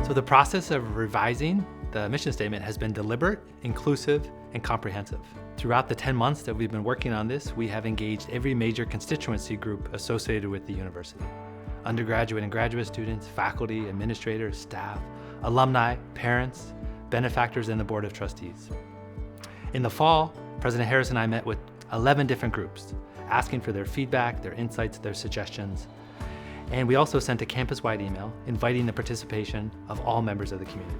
So the process of revising the mission statement has been deliberate, inclusive, and comprehensive. Throughout the 10 months that we've been working on this, we have engaged every major constituency group associated with the university. Undergraduate and graduate students, faculty, administrators, staff, alumni, parents, benefactors, and the Board of Trustees. In the fall, President Harris and I met with 11 different groups, asking for their feedback, their insights, their suggestions. And we also sent a campus-wide email inviting the participation of all members of the community.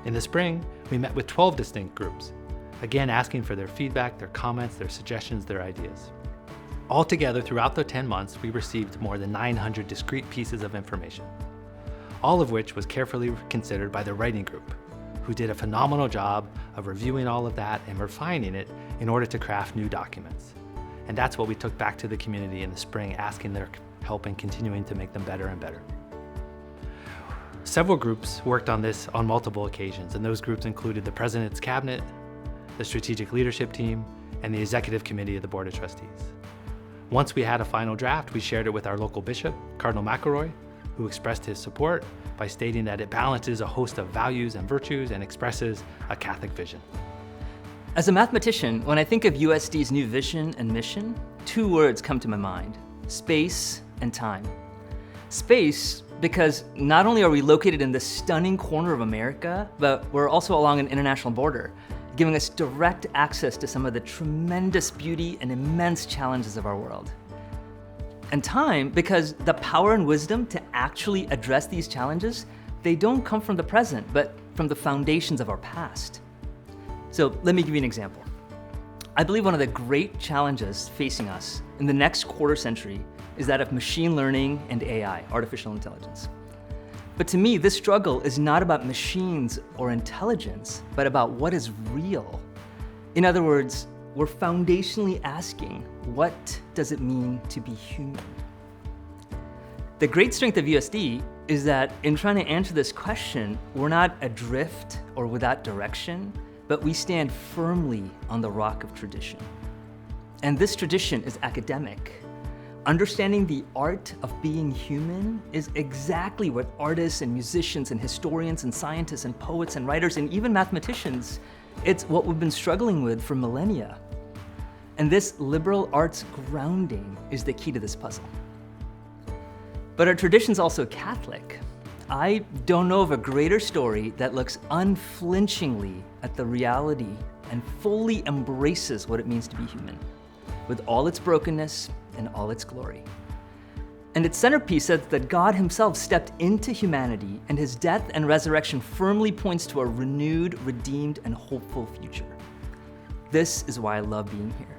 In the spring, we met with 12 distinct groups, again asking for their feedback, their comments, their suggestions, their ideas. Altogether, throughout the 10 months, we received more than 900 discrete pieces of information, all of which was carefully considered by the writing group, who did a phenomenal job of reviewing all of that and refining it in order to craft new documents. And that's what we took back to the community in the spring, asking their help in continuing to make them better and better. Several groups worked on this on multiple occasions, and those groups included the President's Cabinet, the Strategic Leadership Team, and the Executive Committee of the Board of Trustees. Once we had a final draft, we shared it with our local bishop, Cardinal McElroy, who expressed his support by stating that it balances a host of values and virtues and expresses a Catholic vision. As a mathematician, when I think of USD's new vision and mission, two words come to my mind: space and time. Space, because not only are we located in this stunning corner of America, but we're also along an international border, giving us direct access to some of the tremendous beauty and immense challenges of our world. And time, because the power and wisdom to actually address these challenges, they don't come from the present, but from the foundations of our past. So let me give you an example. I believe one of the great challenges facing us in the next quarter century is that of machine learning and AI, artificial intelligence. But to me, this struggle is not about machines or intelligence, but about what is real. In other words, we're foundationally asking, what does it mean to be human? The great strength of USD is that in trying to answer this question, we're not adrift or without direction, but we stand firmly on the rock of tradition. And this tradition is academic. Understanding the art of being human is exactly what artists and musicians and historians and scientists and poets and writers and even mathematicians, it's what we've been struggling with for millennia. And this liberal arts grounding is the key to this puzzle. But our tradition's also Catholic. I don't know of a greater story that looks unflinchingly at the reality and fully embraces what it means to be human, with all its brokenness and all its glory. And its centerpiece says that God himself stepped into humanity, and his death and resurrection firmly points to a renewed, redeemed, and hopeful future. This is why I love being here.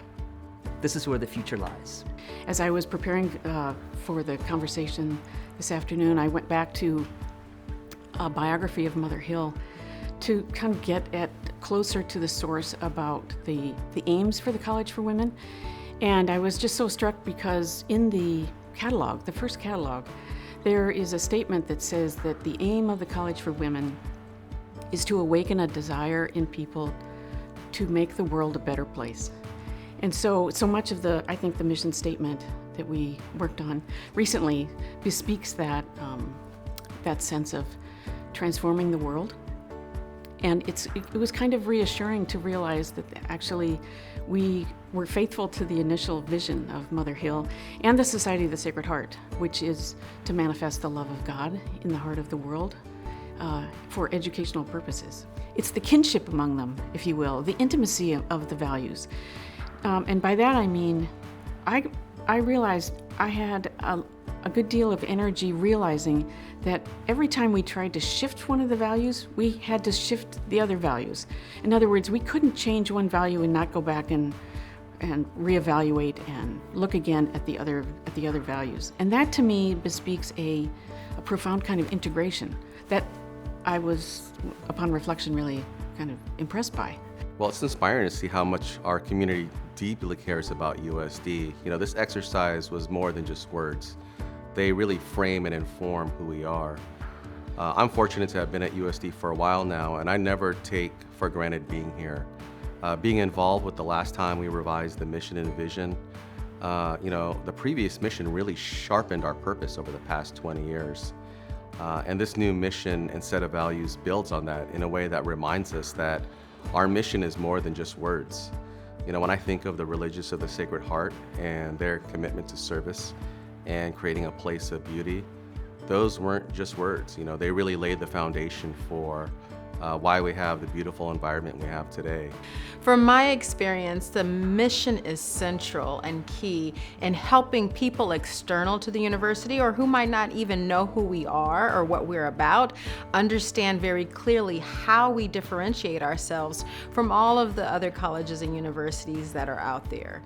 This is where the future lies. As I was preparing for the conversation this afternoon, I went back to a biography of Mother Hill to kind of get at closer to the source about the aims for the College for Women. And I was just so struck because in the catalog, the first catalog, there is a statement that says that the aim of the College for Women is to awaken a desire in people to make the world a better place. And so much of I think the mission statement that we worked on recently bespeaks that sense of transforming the world. And it was kind of reassuring to realize that actually we were faithful to the initial vision of Mother Hill and the Society of the Sacred Heart, which is to manifest the love of God in the heart of the world for educational purposes. It's the kinship among them, if you will, the intimacy of the values. And by that I mean, I realized I had a good deal of energy realizing that every time we tried to shift one of the values, we had to shift the other values. In other words, we couldn't change one value and not go back and reevaluate and look again at the other values. And that to me bespeaks a profound kind of integration that I was, upon reflection, really kind of impressed by. Well, it's inspiring to see how much our community deeply cares about USD. You know, this exercise was more than just words. They really frame and inform who we are. I'm fortunate to have been at USD for a while now, and I never take for granted being here. Being involved with the last time we revised the mission and vision, the previous mission really sharpened our purpose over the past 20 years. And this new mission and set of values builds on that in a way that reminds us that our mission is more than just words. You know, when I think of the Religious of the Sacred Heart and their commitment to service and creating a place of beauty, those weren't just words. You know, they really laid the foundation for why we have the beautiful environment we have today. From my experience, the mission is central and key in helping people external to the university or who might not even know who we are or what we're about, understand very clearly how we differentiate ourselves from all of the other colleges and universities that are out there.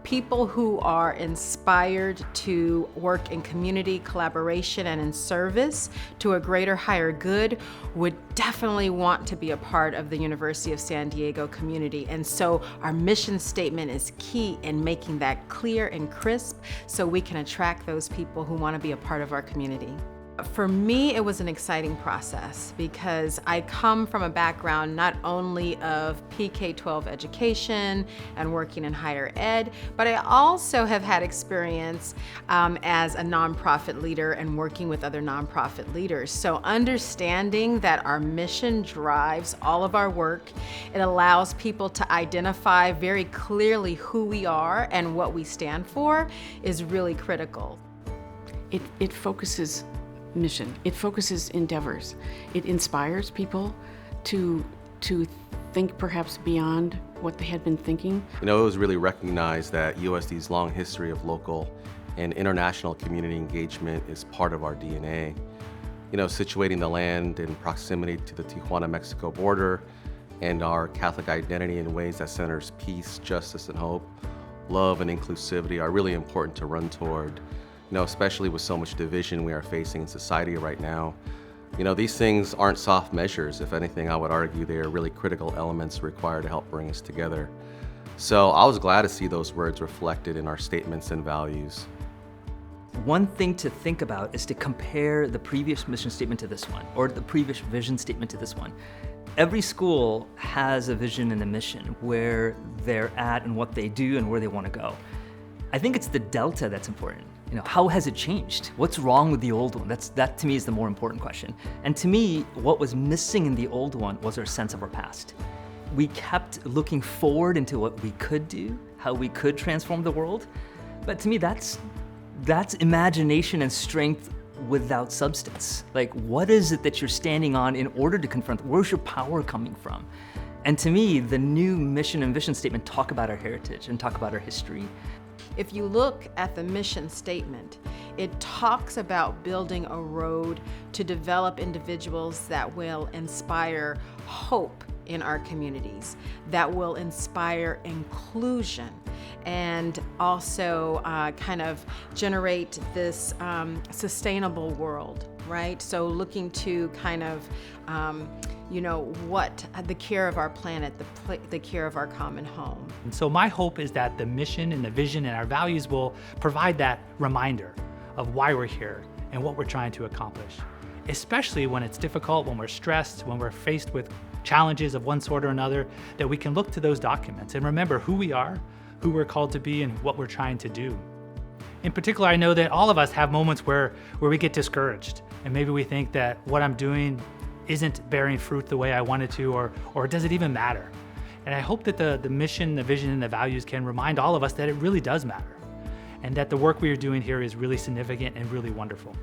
People who are inspired to work in community collaboration and in service to a greater, higher good would definitely want to be a part of the University of San Diego community. And so our mission statement is key in making that clear and crisp so we can attract those people who want to be a part of our community. For me, it was an exciting process because I come from a background not only of PK-12 education and working in higher ed, but I also have had experience as a nonprofit leader and working with other nonprofit leaders. So understanding that our mission drives all of our work, it allows people to identify very clearly who we are and what we stand for is really critical. It focuses mission. It focuses endeavors. It inspires people to think perhaps beyond what they had been thinking. You know, it was really recognized that USD's long history of local and international community engagement is part of our DNA. You know, situating the land in proximity to the Tijuana-Mexico border and our Catholic identity in ways that centers peace, justice, and hope, love and inclusivity are really important to run toward. You know, especially with so much division we are facing in society right now. You know, these things aren't soft measures. If anything, I would argue they are really critical elements required to help bring us together. So I was glad to see those words reflected in our statements and values. One thing to think about is to compare the previous mission statement to this one, or the previous vision statement to this one. Every school has a vision and a mission, where they're at and what they do and where they want to go. I think it's the delta that's important. You know, how has it changed? What's wrong with the old one? That to me is the more important question. And to me, what was missing in the old one was our sense of our past. We kept looking forward into what we could do, how we could transform the world. But to me, that's imagination and strength without substance. Like, what is it that you're standing on in order to confront? Where's your power coming from? And to me, the new mission and vision statement talk about our heritage and talk about our history. If you look at the mission statement, it talks about building a road to develop individuals that will inspire hope in our communities, that will inspire inclusion, and also kind of generate this sustainable world, right? So looking to kind of you know, what the care of our planet, the care of our common home. And so my hope is that the mission and the vision and our values will provide that reminder of why we're here and what we're trying to accomplish, especially when it's difficult, when we're stressed, when we're faced with challenges of one sort or another, that we can look to those documents and remember who we are, who we're called to be, and what we're trying to do. In particular, I know that all of us have moments where we get discouraged, and maybe we think that what I'm doing isn't bearing fruit the way I wanted to, or does it even matter? And I hope that the mission, the vision, and the values can remind all of us that it really does matter, and that the work we are doing here is really significant and really wonderful.